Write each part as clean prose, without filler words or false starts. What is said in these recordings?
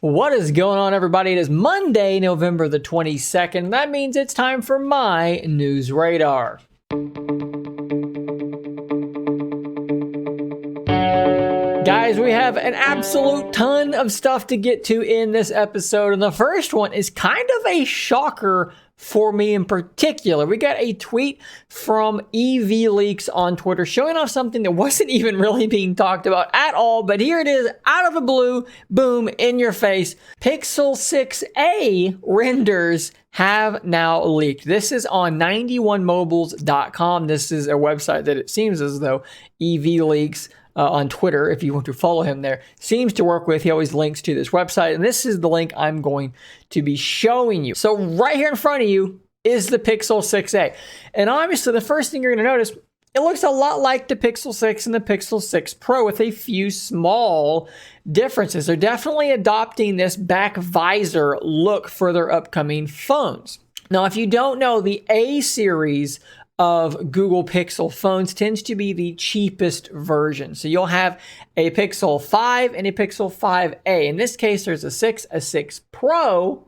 What is going on, everybody? It is Monday, November the 22nd. That means it's time for my News Radar. Guys, we have an absolute ton of stuff to get to in this episode, and the first one is kind of a shocker for me in particular. We got a tweet from EV Leaks on Twitter showing off something that wasn't even really being talked about at all, but here it is, out of the blue, boom, in your face. Pixel 6a renders have now leaked. This is on 91mobiles.com. This is a website that it seems as though EV Leaks on Twitter, if you want to follow him there, seems to work with. He always links to this website, and this is the link I'm going to be showing you. So right here in front of you is the Pixel 6a. And obviously the first thing you're going to notice, it looks a lot like the Pixel 6 and the Pixel 6 Pro with a few small differences. They're definitely adopting this back visor look for their upcoming phones. Now, if you don't know, the A series of Google Pixel phones tends to be the cheapest version. So you'll have a Pixel 5 and a Pixel 5a. In this case, there's a 6, a 6 Pro,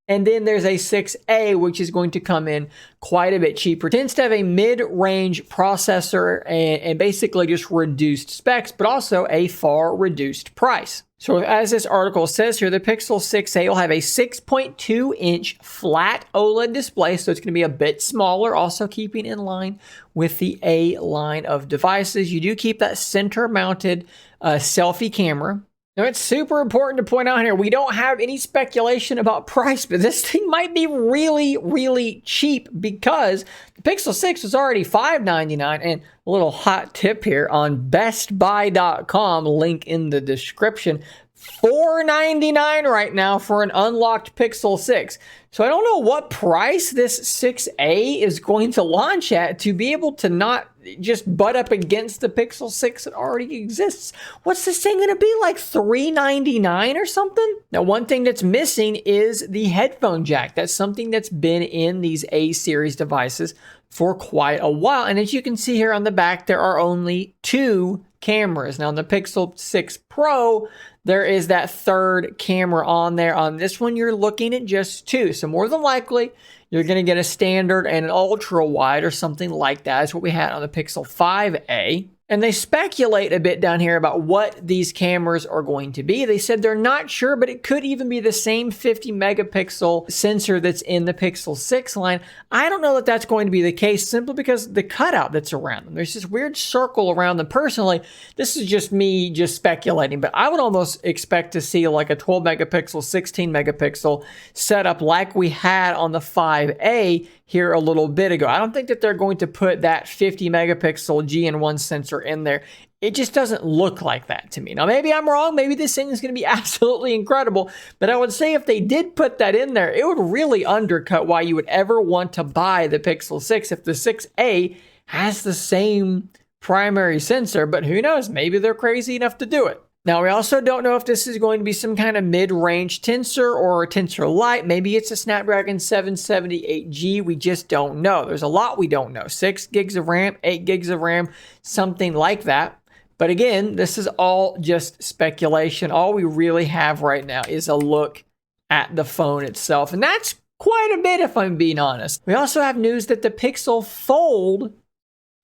and then there's a 6a, which is going to come in quite a bit cheaper. It tends to have a mid-range processor and basically just reduced specs, but also a far reduced price. So as this article says here, the Pixel 6a will have a 6.2-inch flat OLED display, so it's going to be a bit smaller, also keeping in line with the A line of devices. You do keep that center-mounted selfie camera. Now, it's super important to point out here, we don't have any speculation about price, but this thing might be really, really cheap because the Pixel 6 was already $599, and a little hot tip here on bestbuy.com, link in the description, $499 right now for an unlocked Pixel 6. So I don't know what price this 6a is going to launch at to be able to not just butt up against the Pixel 6 that already exists. What's this thing going to be, like $399 or something? Now, one thing that's missing is the headphone jack. That's something that's been in these A series devices for quite a while. And as you can see here on the back, there are only two cameras. Now, on the Pixel 6 Pro, there is that third camera on there. On this one, you're looking at just two. So more than likely, you're going to get a standard and an ultra wide or something like that. That's what we had on the Pixel 5a. And they speculate a bit down here about what these cameras are going to be. They said they're not sure, but it could even be the same 50 megapixel sensor that's in the Pixel 6 line. I don't know that that's going to be the case simply because the cutout that's around them. There's this weird circle around them. Personally, this is just me just speculating, but I would almost expect to see like a 12 megapixel, 16 megapixel setup like we had on the 5a here a little bit ago. I don't think that they're going to put that 50 megapixel GN1 sensor in there. It just doesn't look like that to me. Now, maybe I'm wrong. Maybe this thing is going to be absolutely incredible. But I would say if they did put that in there, it would really undercut why you would ever want to buy the Pixel 6 if the 6a has the same primary sensor. But who knows? Maybe they're crazy enough to do it. Now, we also don't know if this is going to be some kind of mid-range Tensor or a Tensor Lite. Maybe it's a Snapdragon 778G. We just don't know. There's a lot we don't know. 6 gigs of RAM, 8 gigs of RAM, something like that. But again, this is all just speculation. All we really have right now is a look at the phone itself. And that's quite a bit, if I'm being honest. We also have news that the Pixel Fold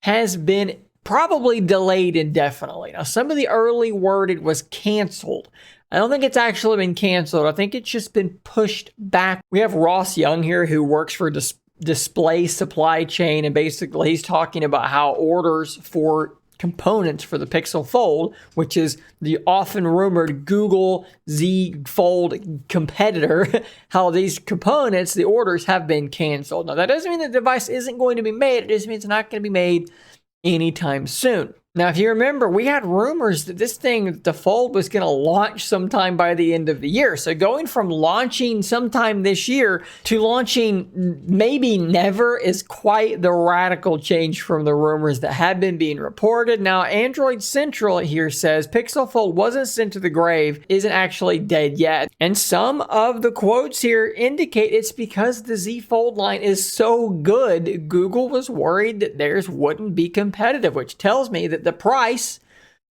has been probably delayed indefinitely. Now, some of the early word it was canceled. I don't think it's actually been canceled. I think it's just been pushed back. We have Ross Young here who works for Display Supply Chain, and basically he's talking about how orders for components for the Pixel Fold, which is the often rumored Google Z Fold competitor, how these components, the orders have been canceled. Now, that doesn't mean the device isn't going to be made. It just means it's not going to be made anytime soon. Now, if you remember, we had rumors that this thing, the Fold, was going to launch sometime by the end of the year. So going from launching sometime this year to launching maybe never is quite the radical change from the rumors that had been being reported. Now, Android Central here says Pixel Fold wasn't sent to the grave, isn't actually dead yet. And some of the quotes here indicate it's because the Z Fold line is so good, Google was worried that theirs wouldn't be competitive, which tells me that the price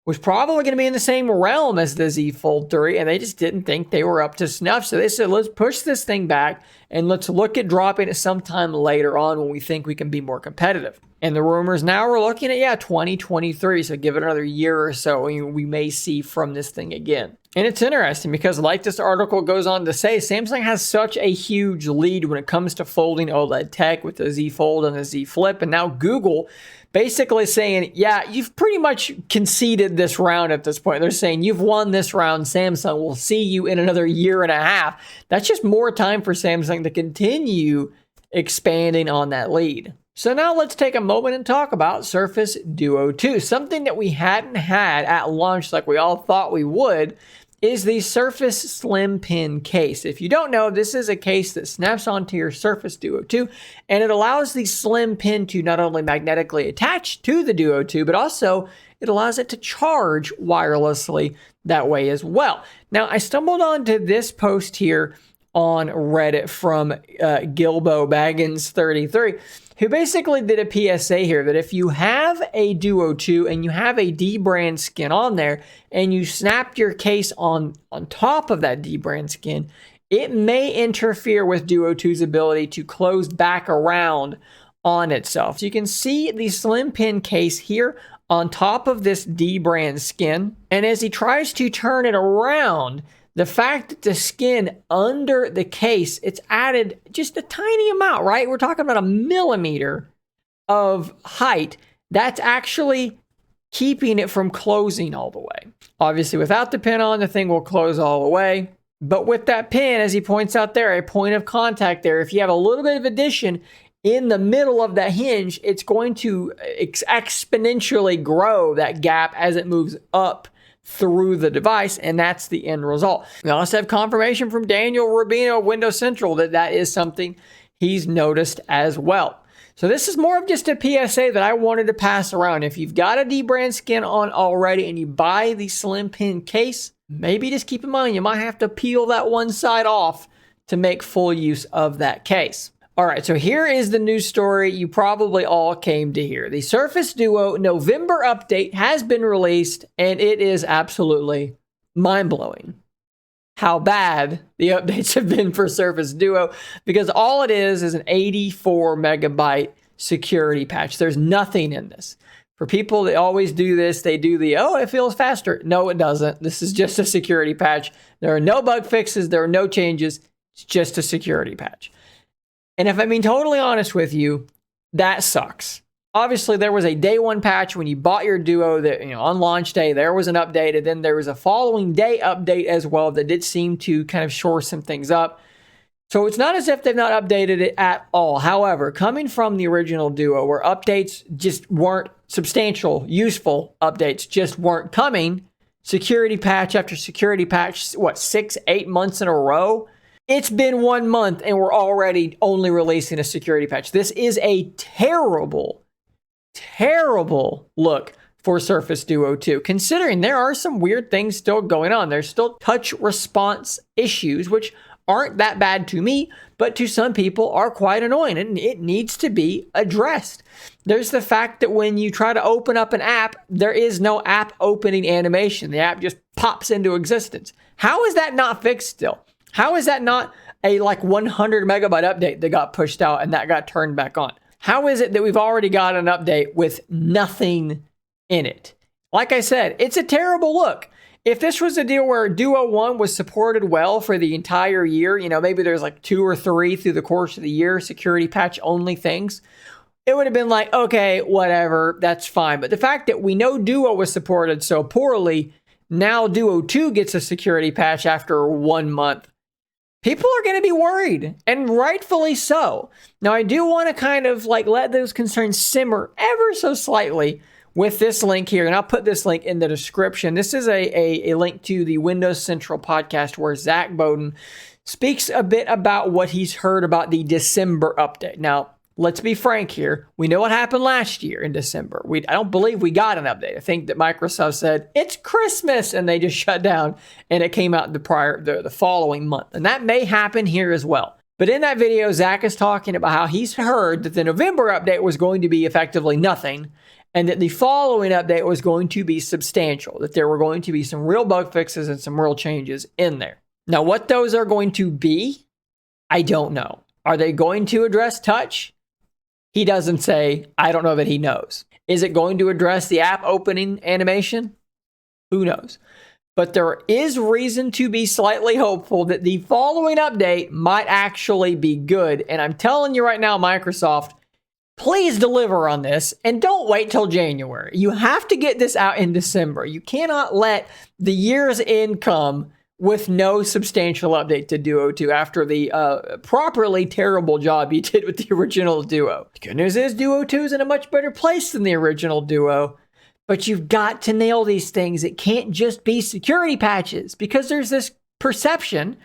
was probably going to be in the same realm as the Z Fold 3, and they just didn't think they were up to snuff. So they said, let's push this thing back and let's look at dropping it sometime later on when we think we can be more competitive. And the rumors now we're looking at, 2023. So give it another year or so, and we may see from this thing again. And it's interesting because, like this article goes on to say, Samsung has such a huge lead when it comes to folding OLED tech with the Z Fold and the Z Flip. And now Google basically saying, yeah, you've pretty much conceded this round at this point. They're saying you've won this round, Samsung. We'll see you in another year and a half. That's just more time for Samsung to continue expanding on that lead. So now let's take a moment and talk about Surface Duo 2. Something that we hadn't had at launch like we all thought we would is the Surface Slim Pen case. If you don't know, this is a case that snaps onto your Surface Duo 2, and it allows the Slim Pen to not only magnetically attach to the Duo 2, but also it allows it to charge wirelessly that way as well. Now, I stumbled onto this post here on Reddit from Gilbo Baggins 33, who basically did a PSA here that if you have a Duo 2 and you have a D brand skin on there and you snap your case on top of that D brand skin, it may interfere with Duo 2's ability to close back around on itself. So you can see the Slim Pen case here on top of this D brand skin, and as he tries to turn it around, the fact that the skin under the case, it's added just a tiny amount, right? We're talking about a millimeter of height. That's actually keeping it from closing all the way. Obviously, without the pin on, the thing will close all the way. But with that pin, as he points out there, a point of contact there, if you have a little bit of addition in the middle of that hinge, it's going to exponentially grow that gap as it moves up through the device, and that's the end result. We also have confirmation from Daniel Rubino of Windows Central that that is something he's noticed as well. So this is more of just a PSA that I wanted to pass around. If you've got a D brand skin on already and you buy the Slim Pen case, maybe just keep in mind you might have to peel that one side off to make full use of that case. All right, so here is the news story you probably all came to hear. The Surface Duo November update has been released, and it is absolutely mind-blowing how bad the updates have been for Surface Duo, because all it is an 84 megabyte security patch. There's nothing in this. For people that always do this, they do the, oh, it feels faster. No, it doesn't. This is just a security patch. There are no bug fixes. There are no changes. It's just a security patch. And if I'm being totally honest with you, that sucks. Obviously, there was a day one patch when you bought your Duo that, on launch day, there was an update, and then there was a following day update as well that did seem to kind of shore some things up. So it's not as if they've not updated it at all. However, coming from the original Duo where updates just weren't substantial, useful updates just weren't coming, security patch after security patch, 6-8 months in a row? It's been 1 month and we're already only releasing a security patch. This is a terrible, terrible look for Surface Duo 2, considering there are some weird things still going on. There's still touch response issues, which aren't that bad to me, but to some people are quite annoying, and it needs to be addressed. There's the fact that when you try to open up an app, there is no app opening animation. The app just pops into existence. How is that not fixed still? How is that not a 100 megabyte update that got pushed out and that got turned back on? How is it that we've already got an update with nothing in it? Like I said, it's a terrible look. If this was a deal where Duo 1 was supported well for the entire year, maybe there's 2 or 3 through the course of the year, security patch only things, it would have been like, okay, whatever, that's fine. But the fact that we know Duo was supported so poorly, now Duo 2 gets a security patch after 1 month, people are going to be worried, and rightfully so. Now, I do want to kind of let those concerns simmer ever so slightly with this link here, and I'll put this link in the description. This is a link to the Windows Central podcast where Zach Bowden speaks a bit about what he's heard about the December update. Now, let's be frank here. We know what happened last year in December. I don't believe we got an update. I think that Microsoft said, it's Christmas, and they just shut down, and it came out the following month. And that may happen here as well. But in that video, Zach is talking about how he's heard that the November update was going to be effectively nothing, and that the following update was going to be substantial, that there were going to be some real bug fixes and some real changes in there. Now, what those are going to be, I don't know. Are they going to address touch? He doesn't say. I don't know that he knows. Is it going to address the app opening animation? Who knows? But there is reason to be slightly hopeful that the following update might actually be good. And I'm telling you right now, Microsoft, please deliver on this and don't wait till January. You have to get this out in December. You cannot let the year's end come with no substantial update to Duo 2 after the properly terrible job you did with the original Duo. The good news is Duo 2 is in a much better place than the original Duo, but you've got to nail these things. It can't just be security patches because there's this perception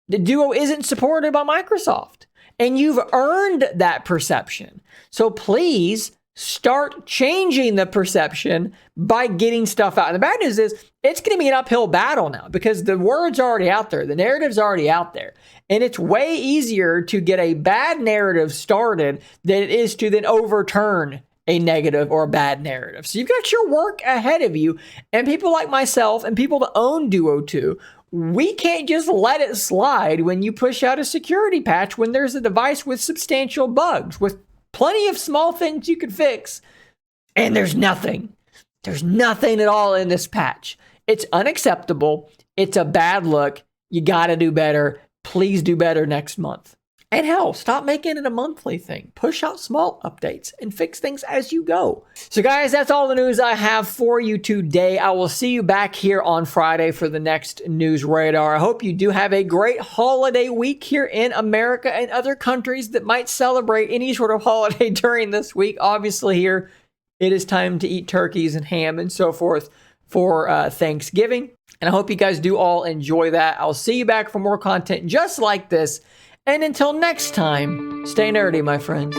that Duo isn't supported by Microsoft, and you've earned that perception. So please start changing the perception by getting stuff out. And the bad news is it's going to be an uphill battle now because the word's already out there. The narrative's already out there. And it's way easier to get a bad narrative started than it is to then overturn a negative or a bad narrative. So you've got your work ahead of you. And people like myself and people that own Duo 2, we can't just let it slide when you push out a security patch when there's a device with substantial bugs, with plenty of small things you could fix, and there's nothing. There's nothing at all in this patch. It's unacceptable. It's a bad look. You got to do better. Please do better next month. And hell, stop making it a monthly thing. Push out small updates and fix things as you go. So guys, that's all the news I have for you today. I will see you back here on Friday for the next News Radar. I hope you do have a great holiday week here in America and other countries that might celebrate any sort of holiday during this week. Obviously here, it is time to eat turkeys and ham and so forth for Thanksgiving. And I hope you guys do all enjoy that. I'll see you back for more content just like this. And until next time, stay nerdy, my friends.